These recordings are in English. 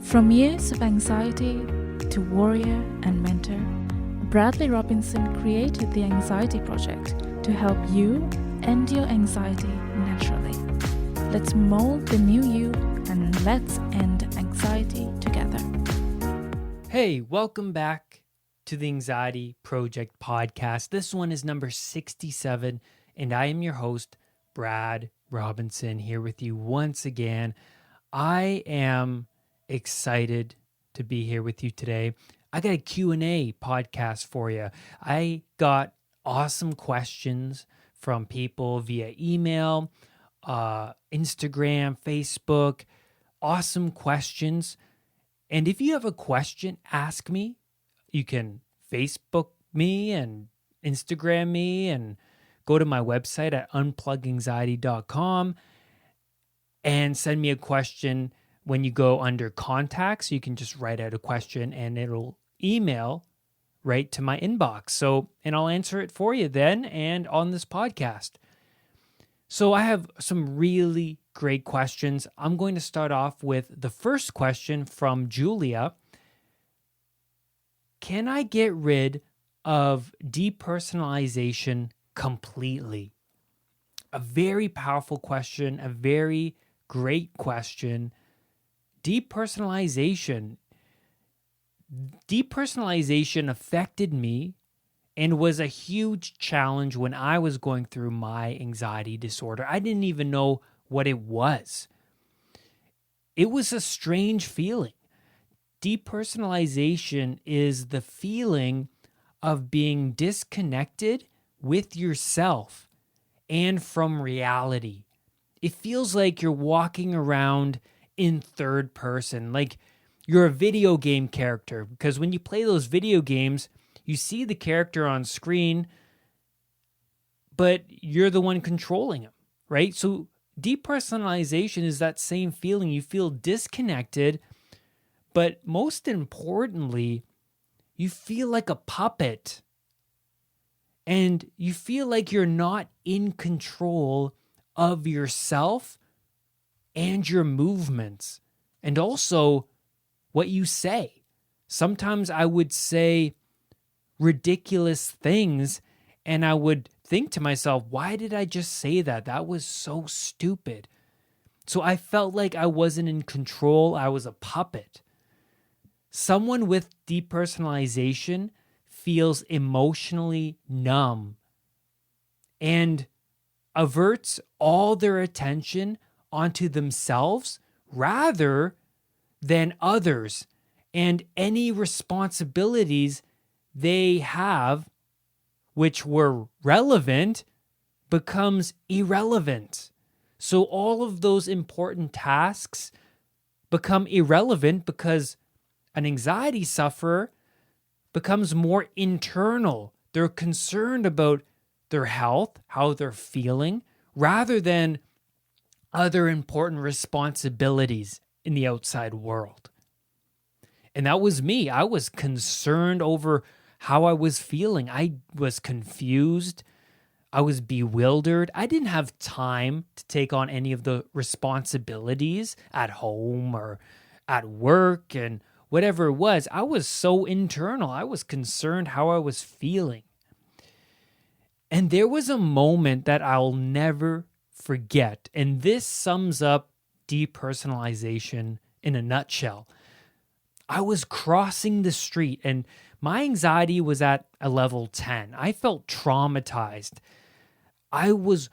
From years of anxiety to warrior and mentor, Bradley Robinson created the Anxiety Project to help you end your anxiety naturally. Let's mold the new you and let's end anxiety together. Hey, welcome back to the Anxiety Project podcast. This one is number 67, and I am your host, Brad Robinson, here with you once again. I am excited to be here with you today. I got a Q&A podcast for you. I got awesome questions from people via email, Instagram, Facebook, awesome questions. And if you have a question, ask me. You can Facebook me and Instagram me and go to my website at unpluganxiety.com and send me a question. When you go under contacts, you can just write out a question and it'll email right to my inbox. And I'll answer it for you then and on this podcast. So I have some really great questions. I'm going to start off with the first question from Julia. Can I get rid of depersonalization completely? A very powerful question, a very great question. Depersonalization affected me and was a huge challenge when I was going through my anxiety disorder. I didn't even know what it was. It was a strange feeling. Depersonalization is the feeling of being disconnected with yourself and from reality. It feels like you're walking around in third person, like you're a video game character, because when you play those video games, you see the character on screen, but you're the one controlling him, right? So depersonalization is that same feeling. You feel disconnected, but most importantly, you feel like a puppet, and you feel like you're not in control of yourself and your movements, and also what you say. Sometimes I would say ridiculous things, and I would think to myself, why did I just say that? That was so stupid. So I felt like I wasn't in control. I was a puppet. Someone with depersonalization feels emotionally numb and averts all their attention onto themselves rather than others, and any responsibilities they have which were relevant becomes irrelevant. So all of those important tasks become irrelevant because an anxiety sufferer becomes more internal. They're concerned about their health, how they're feeling, rather than other important responsibilities in the outside world. And that was me. I was concerned over how I was feeling. I was confused. I was bewildered. I didn't have time to take on any of the responsibilities at home or at work and whatever it was. I was so internal. I was concerned how I was feeling. And there was a moment that I'll never forget. And this sums up depersonalization in a nutshell. I was crossing the street and my anxiety was at a level 10. I felt traumatized. I was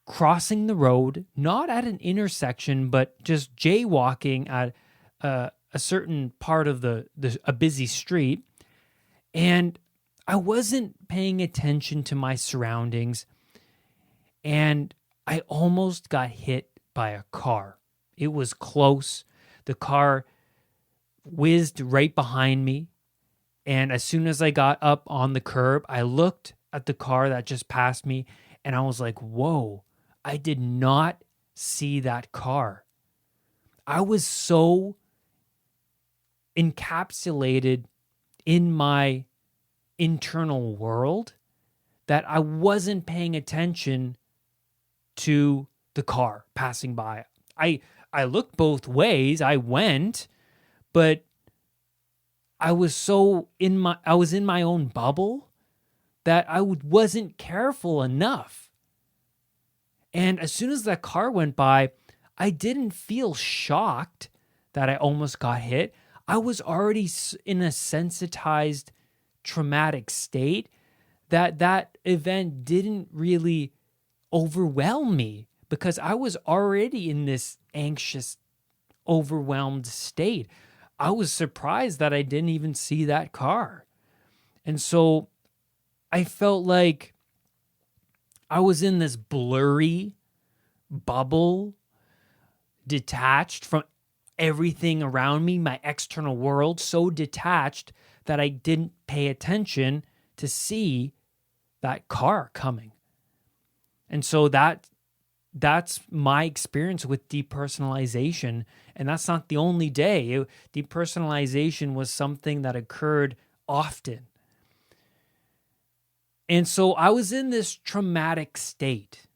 crossing the road, not at an intersection, but just jaywalking at a certain part of a busy street. And I wasn't paying attention to my surroundings. And I almost got hit by a car. It was close. The car whizzed right behind me. And as soon as I got up on the curb, I looked at the car that just passed me and I was like, whoa, I did not see that car. I was so encapsulated in my internal world that I wasn't paying attention to the car passing by. I looked both ways. I went, but I was in my own bubble that I wasn't careful enough. And as soon as that car went by, I didn't feel shocked that I almost got hit. I was already in a sensitized, traumatic state that event didn't really overwhelm me because I was already in this anxious, overwhelmed state. I was surprised that I didn't even see that car. And so I felt like I was in this blurry bubble, detached from everything around me, my external world, so detached that I didn't pay attention to see that car coming. And so that's my experience with depersonalization. And that's not the only day. Depersonalization was something that occurred often. And so I was in this traumatic state.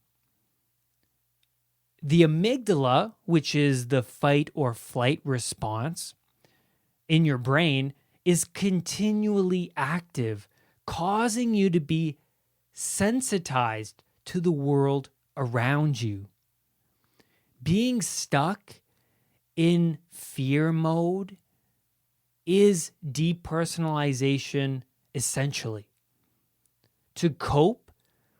The amygdala, which is the fight or flight response in your brain, is continually active, causing you to be sensitized to the world around you. Being stuck in fear mode is depersonalization essentially. To cope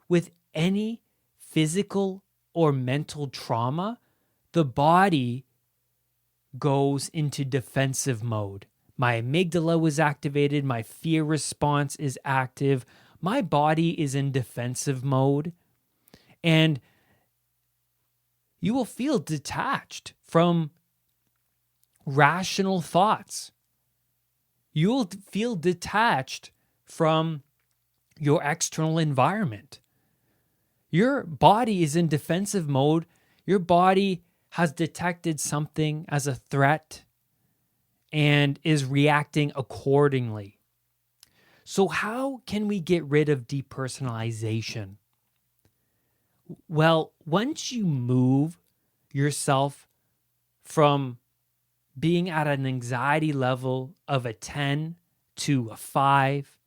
with any physical or mental trauma, the body goes into defensive mode. My amygdala was activated, my fear response is active, my body is in defensive mode, and you will feel detached from rational thoughts. You will feel detached from your external environment. Your body is in defensive mode. Your body has detected something as a threat and is reacting accordingly. So how can we get rid of depersonalization? Well, once you move yourself from being at an anxiety level of a 10 to a 5,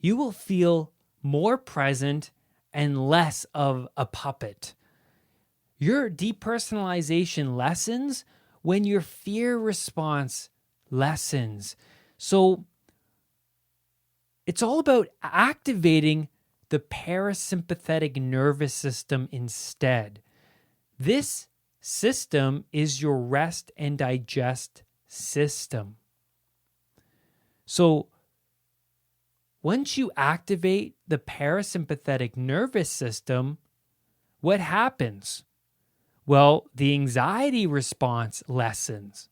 you will feel more present and less of a puppet. Your depersonalization lessens when your fear response lessens. So it's all about activating the parasympathetic nervous system instead. This system is your rest and digest system. So once you activate the parasympathetic nervous system, what happens? Well, the anxiety response lessens.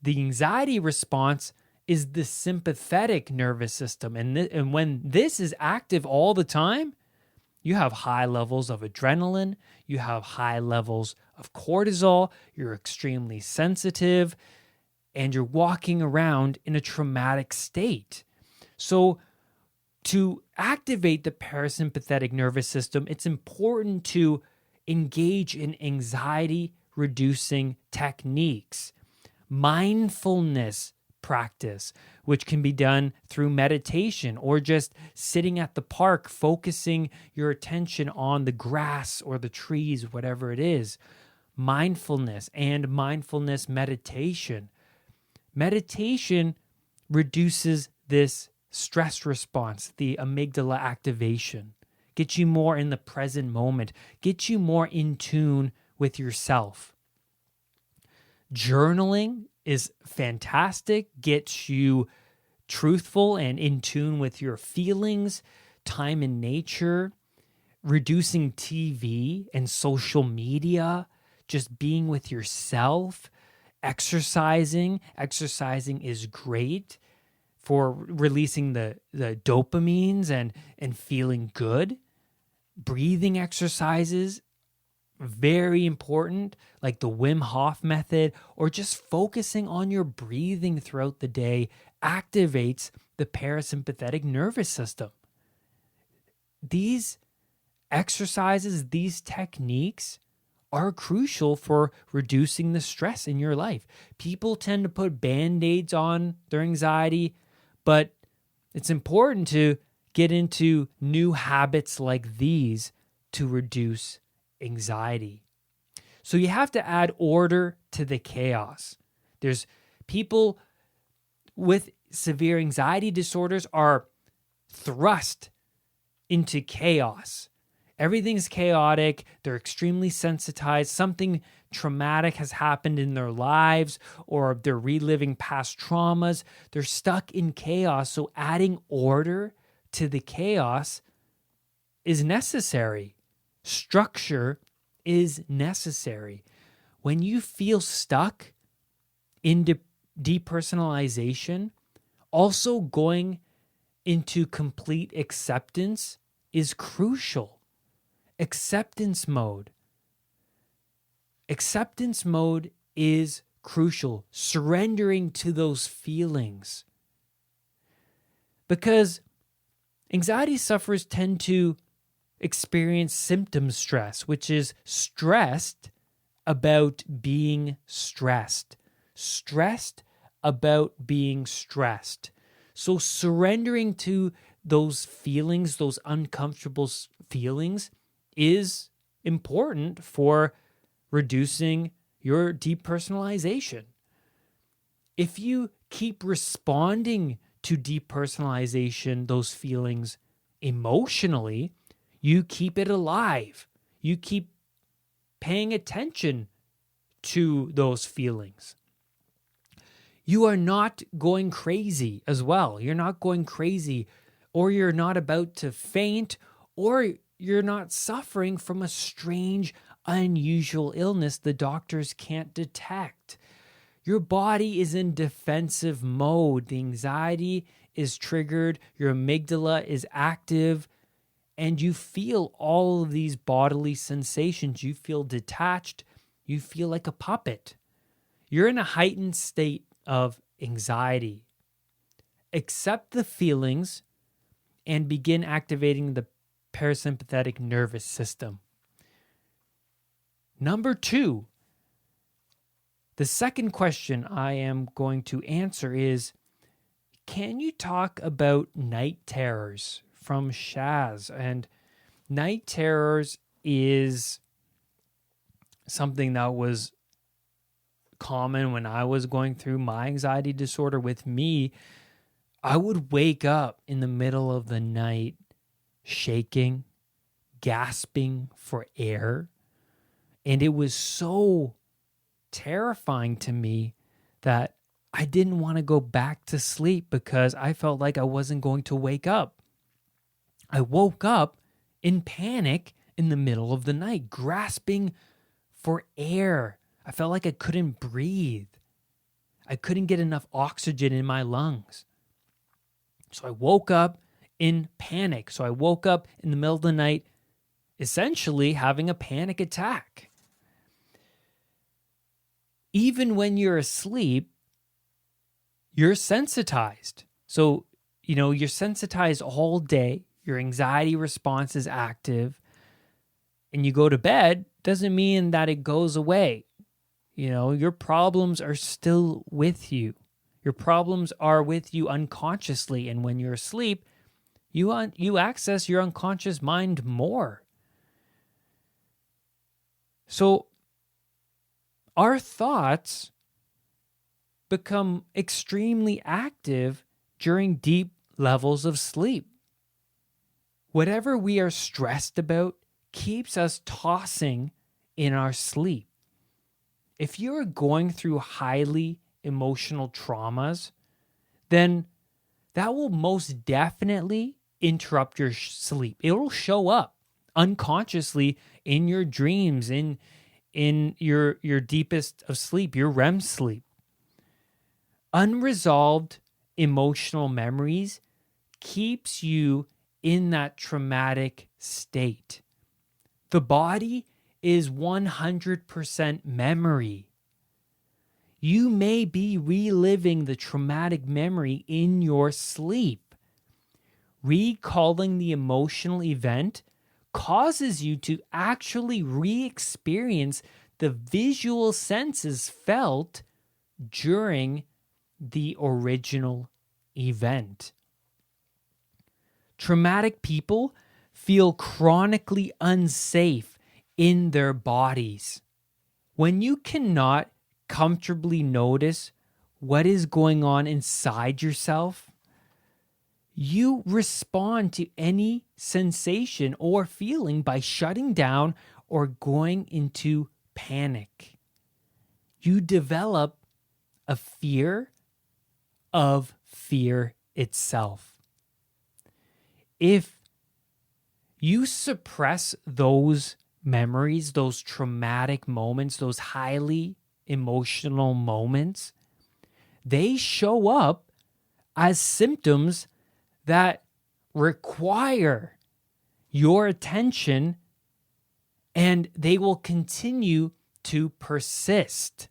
The anxiety response is the sympathetic nervous system. And when this is active all the time, you have high levels of adrenaline, you have high levels of cortisol, you're extremely sensitive, and you're walking around in a traumatic state. So to activate the parasympathetic nervous system, it's important to engage in anxiety-reducing techniques, mindfulness practice, which can be done through meditation or just sitting at the park, focusing your attention on the grass or the trees, whatever it is. Mindfulness and mindfulness meditation. Meditation reduces this stress response, the amygdala activation, get you more in the present moment, get you more in tune with yourself. Journaling is fantastic, gets you truthful and in tune with your feelings, time in nature, reducing TV and social media, just being with yourself, exercising. Exercising is great for releasing the dopamines and feeling good. Breathing exercises, very important, like the Wim Hof method, or just focusing on your breathing throughout the day activates the parasympathetic nervous system. These exercises, these techniques are crucial for reducing the stress in your life. People tend to put band-aids on their anxiety, but it's important to get into new habits like these to reduce anxiety. So you have to add order to the chaos. There's people with severe anxiety disorders are thrust into chaos. Everything's chaotic. They're extremely sensitized. Something traumatic has happened in their lives, or they're reliving past traumas. They're stuck in chaos. So adding order to the chaos is necessary. Structure is necessary. When you feel stuck in depersonalization, also going into complete acceptance is crucial. Acceptance mode. Acceptance mode is crucial. Surrendering to those feelings. Because anxiety sufferers tend to experience symptom stress, which is stressed about being stressed. Stressed about being stressed. So surrendering to those feelings, those uncomfortable feelings, is important for reducing your depersonalization. If you keep responding to depersonalization, those feelings emotionally, you keep it alive. You keep paying attention to those feelings. You are not going crazy as well. You're not going crazy, or you're not about to faint, or you're not suffering from a strange, unusual illness the doctors can't detect. Your body is in defensive mode. The anxiety is triggered. Your amygdala is active. And you feel all of these bodily sensations. You feel detached. You feel like a puppet. You're in a heightened state of anxiety. Accept the feelings and begin activating the parasympathetic nervous system. Number 2, the second question I am going to answer is, can you talk about night terrors? From Shaz. And night terrors is something that was common when I was going through my anxiety disorder. With me, I would wake up in the middle of the night shaking, gasping for air. And it was so terrifying to me that I didn't want to go back to sleep because I felt like I wasn't going to wake up. I woke up in panic in the middle of the night, grasping for air. I felt like I couldn't breathe. I couldn't get enough oxygen in my lungs. So I woke up in panic. So I woke up in the middle of the night, essentially having a panic attack. Even when you're asleep, you're sensitized. So, you're sensitized all day. Your anxiety response is active. And you go to bed, doesn't mean that it goes away. Your problems are still with you. Your problems are with you unconsciously. And when you're asleep, you access your unconscious mind more. So our thoughts become extremely active during deep levels of sleep. Whatever we are stressed about keeps us tossing in our sleep. If you're going through highly emotional traumas, then that will most definitely interrupt your sleep. It will show up unconsciously in your dreams, in your deepest of sleep, your REM sleep. Unresolved emotional memories keeps you in that traumatic state. The body is 100% memory. You may be reliving the traumatic memory in your sleep. Recalling the emotional event causes you to actually re-experience the visual senses felt during the original event. Traumatic people feel chronically unsafe in their bodies. When you cannot comfortably notice what is going on inside yourself, you respond to any sensation or feeling by shutting down or going into panic. You develop a fear of fear itself. If you suppress those memories, those traumatic moments, those highly emotional moments, they show up as symptoms that require your attention, and they will continue to persist.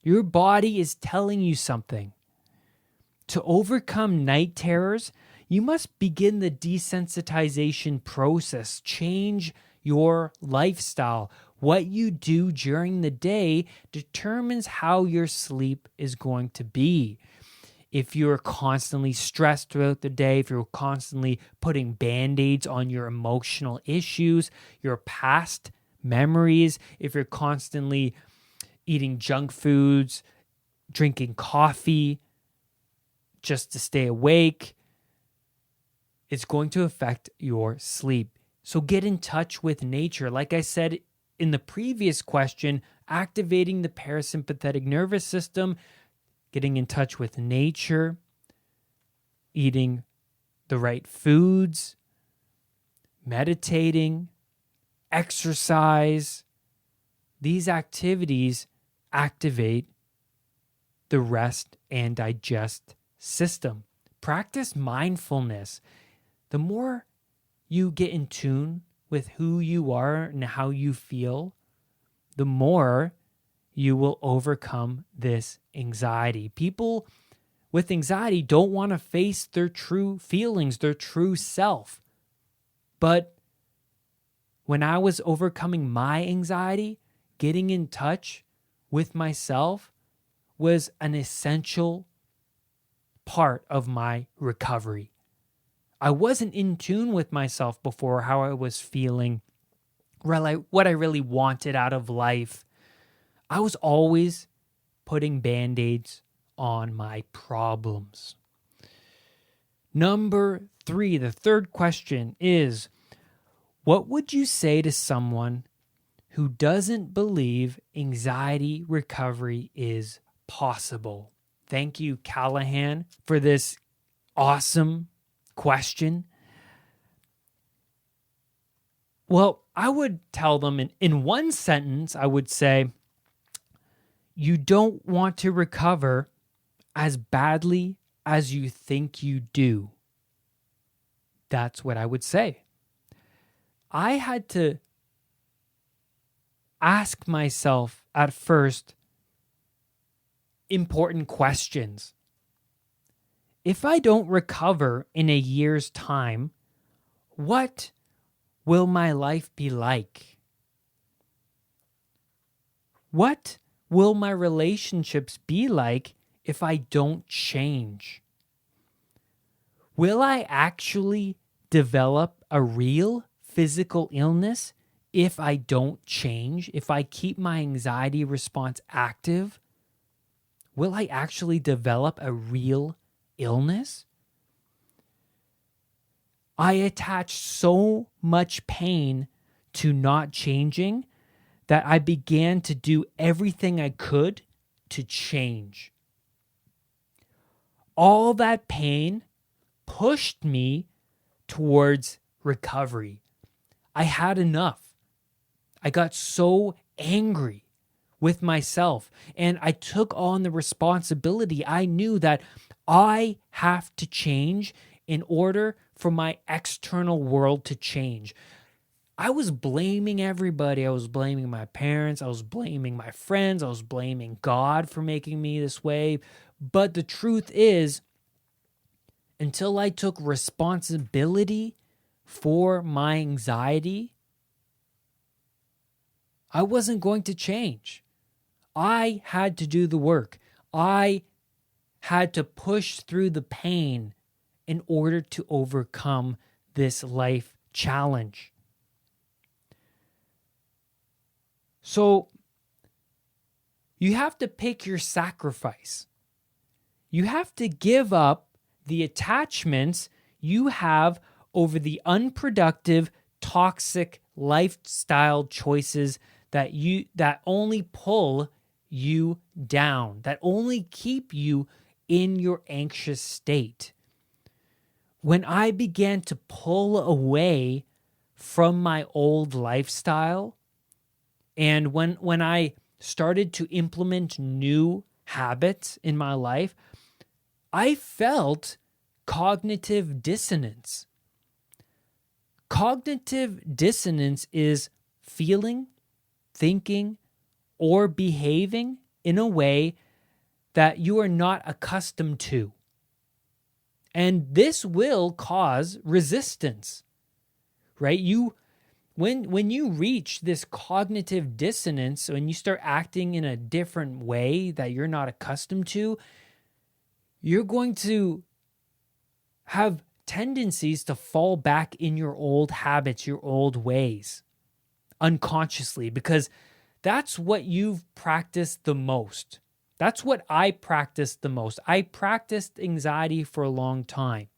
Your body is telling you something. To overcome night terrors, you must begin the desensitization process. Change your lifestyle. What you do during the day determines how your sleep is going to be. If you're constantly stressed throughout the day, if you're constantly putting band-aids on your emotional issues, your past memories, if you're constantly eating junk foods, drinking coffee just to stay awake, it's going to affect your sleep. So get in touch with nature. Like I said in the previous question, activating the parasympathetic nervous system, getting in touch with nature, eating the right foods, meditating, exercise. These activities activate the rest and digest system. Practice mindfulness. The more you get in tune with who you are and how you feel, the more you will overcome this anxiety. People with anxiety don't want to face their true feelings, their true self. But when I was overcoming my anxiety, getting in touch with myself was an essential part of my recovery. I wasn't in tune with myself before, how I was feeling, what I really wanted out of life. I was always putting band-aids on my problems. Number 3, the third question is, what would you say to someone who doesn't believe anxiety recovery is possible? Thank you, Callahan, for this awesome question. Well, I would tell them in one sentence, I would say, you don't want to recover as badly as you think you do. That's what I would say. I had to ask myself at first important questions. If I don't recover in a year's time, what will my life be like? What will my relationships be like if I don't change? Will I actually develop a real physical illness if I don't change? If I keep my anxiety response active, will I actually develop a real illness? I attached so much pain to not changing that I began to do everything I could to change. All that pain pushed me towards recovery. I had enough. I got so angry with myself, and I took on the responsibility. I knew that I have to change in order for my external world to change. I was blaming everybody. I was blaming my parents. I was blaming my friends. I was blaming God for making me this way. But the truth is, until I took responsibility for my anxiety, I wasn't going to change. I had to do the work. I had to push through the pain in order to overcome this life challenge. So you have to pick your sacrifice. You have to give up the attachments you have over the unproductive, toxic lifestyle choices that only pull you down, that only keep you in your anxious state. When I began to pull away from my old lifestyle, and when I started to implement new habits in my life, I felt cognitive dissonance. Cognitive dissonance is feeling, thinking, or behaving in a way that you are not accustomed to. And this will cause resistance, right? When you reach this cognitive dissonance, when you start acting in a different way that you're not accustomed to, you're going to have tendencies to fall back in your old habits, your old ways, unconsciously, because that's what you've practiced the most. That's what I practiced the most. I practiced anxiety for a long time.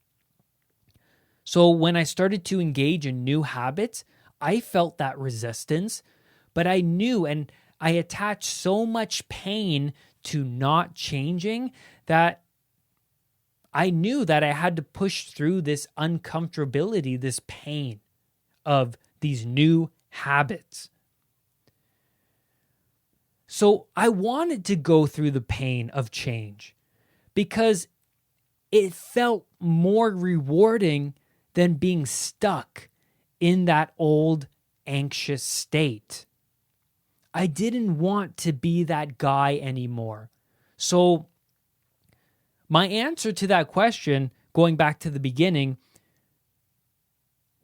So when I started to engage in new habits, I felt that resistance, but I knew, and I attached so much pain to not changing that I knew that I had to push through this uncomfortability, this pain of these new habits. So I wanted to go through the pain of change because it felt more rewarding than being stuck in that old anxious state. I didn't want to be that guy anymore. So my answer to that question, going back to the beginning,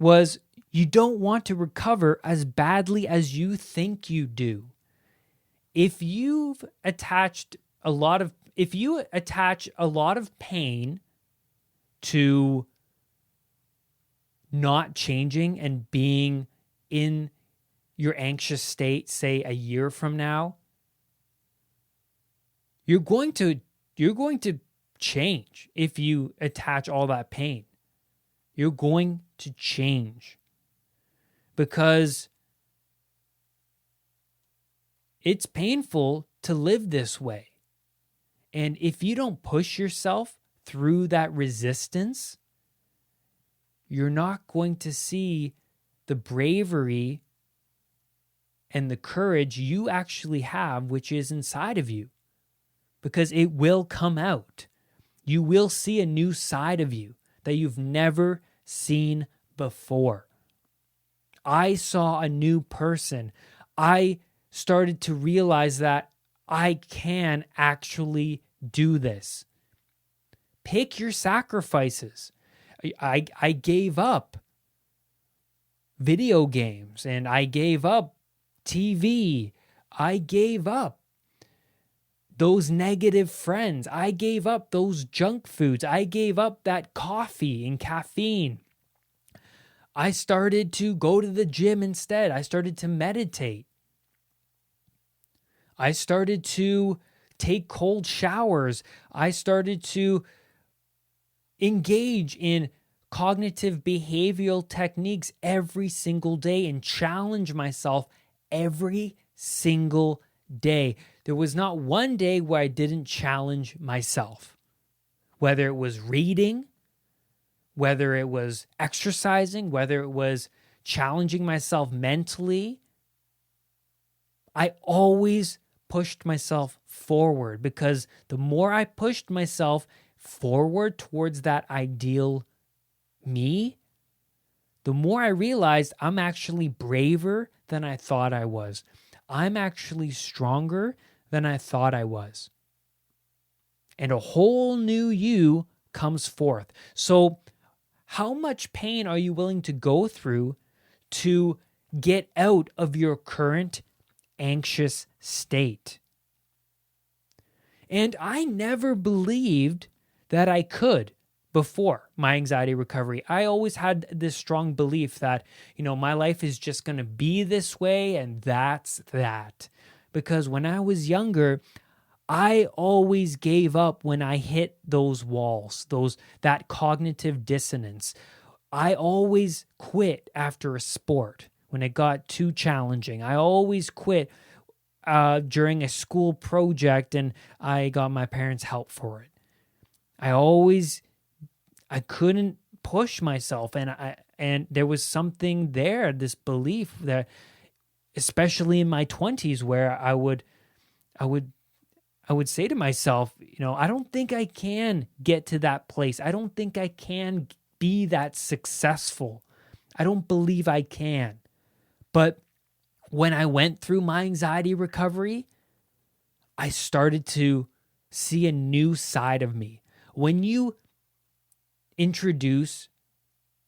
was you don't want to recover as badly as you think you do. If you attach a lot of pain to not changing and being in your anxious state, say a year from now, you're going to change. If you attach all that pain, you're going to change because it's painful to live this way. And if you don't push yourself through that resistance, you're not going to see the bravery and the courage you actually have, which is inside of you, because it will come out. You will see a new side of you that you've never seen before. I saw a new person. I started to realize that I can actually do this. Pick your sacrifices. I gave up video games and I gave up TV. I gave up those negative friends. I gave up those junk foods. I gave up that coffee and caffeine. I started to go to the gym instead. I started to meditate. I started to take cold showers. I started to engage in cognitive behavioral techniques every single day and challenge myself every single day. There was not one day where I didn't challenge myself, whether it was reading, whether it was exercising, whether it was challenging myself mentally. I always pushed myself forward because the more I pushed myself forward towards that ideal me, the more I realized I'm actually braver than I thought I was. I'm actually stronger than I thought I was. And a whole new you comes forth. So how much pain are you willing to go through to get out of your current anxious state? And I never believed that I could before my anxiety recovery. I always had this strong belief that, my life is just going to be this way and that's that. Because when I was younger, I always gave up when I hit those walls, that cognitive dissonance. I always quit after a sport when it got too challenging. I always quit during a school project and I got my parents' help for it. I couldn't push myself, and there was something there, this belief that, especially in my 20s, where I would say to myself, I don't think I can get to that place. I don't think I can be that successful. I don't believe I can. But when I went through my anxiety recovery, I started to see a new side of me. When you introduce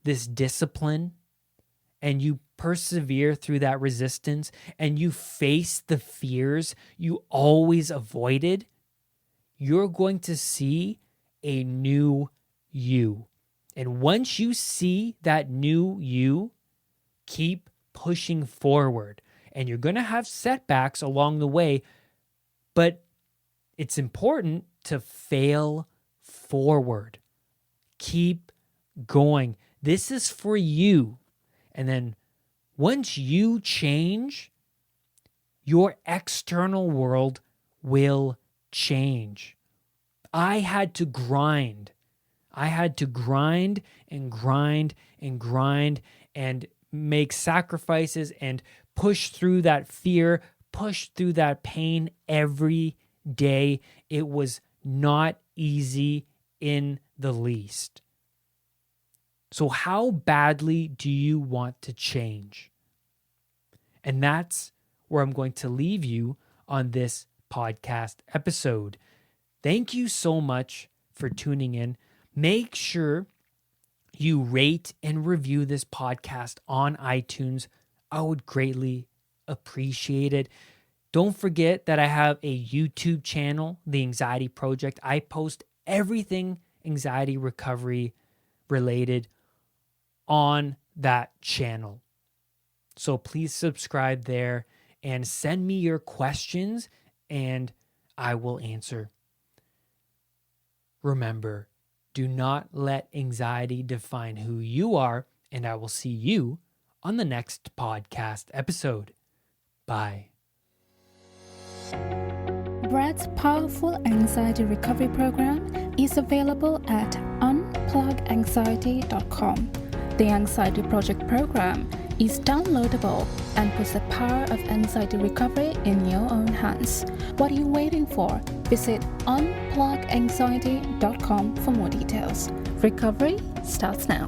this discipline and you persevere through that resistance and you face the fears you always avoided, you're going to see a new you. And once you see that new you, keep pushing forward. And you're going to have setbacks along the way, but it's important to fail forward. Keep going. This is for you. And then once you change, your external world will change. I had to grind. I had to grind and grind and grind and make sacrifices and push through that fear, push through that pain every day. It was not easy in the least. So how badly do you want to change? And that's where I'm going to leave you on this podcast episode. Thank you so much for tuning in. Make sure you rate and review this podcast on iTunes. I would greatly appreciate it. Don't forget that I have a YouTube channel, The Anxiety Project. I post everything anxiety recovery related on that channel. So please subscribe there and send me your questions and I will answer. Remember, do not let anxiety define who you are, and I will see you on the next podcast episode. Bye. Brad's powerful anxiety recovery program is available at unpluganxiety.com. The Anxiety Project program is downloadable and puts the power of anxiety recovery in your own hands. What are you waiting for? Visit unpluganxiety.com for more details. Recovery starts now.